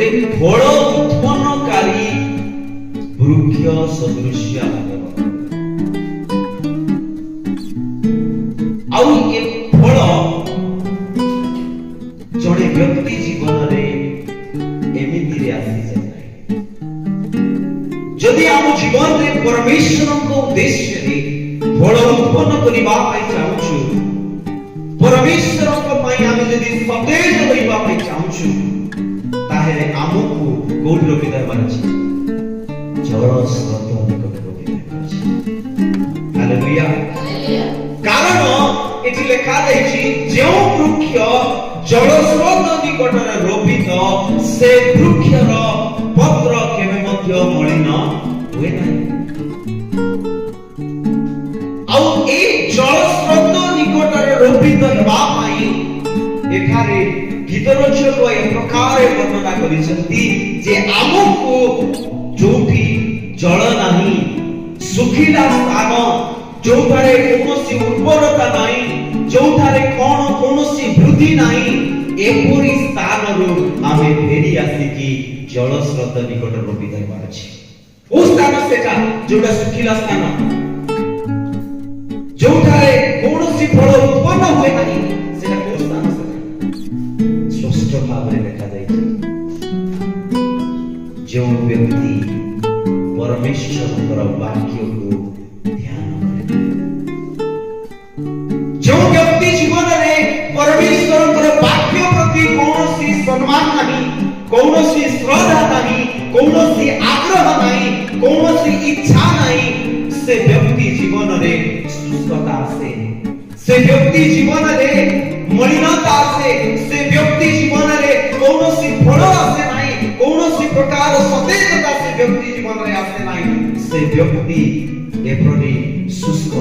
गोटे फल उत्पन्नकारी वृक्ष सदृश आउ ए फल जड़े व्यक्ति जीवन रे एमिति रे आसी जाय जदि आम जीवन रे परमेश्वर को उद्देश्य रे फल उत्पन्न करिबा पाई चाहूछु परमेश्वर को पाई आमे जदि सतेज होइबा पाई चाहूछु ताहेले आमको कोड रो विदार अछि जल स्रोत निकट रो विदार अछि हालेलुया कारण एठी लेखा दैछि जेउ वृक्ष जल स्रोत निकट रे रोपित से वृक्षर पत्र केबे मध्य मलिन हुए नाही आउ ए जल स्रोत निकट रे रोपित हेबा पाई एठारे गीतरचक ए प्रकार वर्णना करिसंती जे आमको जोठी जल नाही सुखिला स्थान जोठारे कोनोसी उर्वरता नाही जोठारे कोनोसी वृद्धि नाही एपुरी स्थान रु आमे फेरी आसी की जल स्रोत निकट रोपित हेबार अछि ओ स्थान सेटा जोटा सुखिला स्थान जोठारे कोनोसी फल उत्पन्न हुए नाही सेटा को स्थान सेटा स्पष्ट भाव रे लिखा जाय जो व्यक्ति परमेश्वर वाक्य को जो व्यक्ति जीवन रे परमेश्वर वाक्य प्रति कौनसी सम्मान नहीं कौनसी श्रद्धा नहीं कौनसी आग्रह नहीं कौनसी इच्छा नहीं से व्यक्ति जीवन रे सुस्थता से व्यक्ति जीवन रे मलिनता से व्यक्ति जीवन रे कौनसी फल आसे नहीं कौनसी प्रकार सतेजता से व्यक्ति जीवन रे आसे नहीं से व्यक्ति एप्रति शुष्क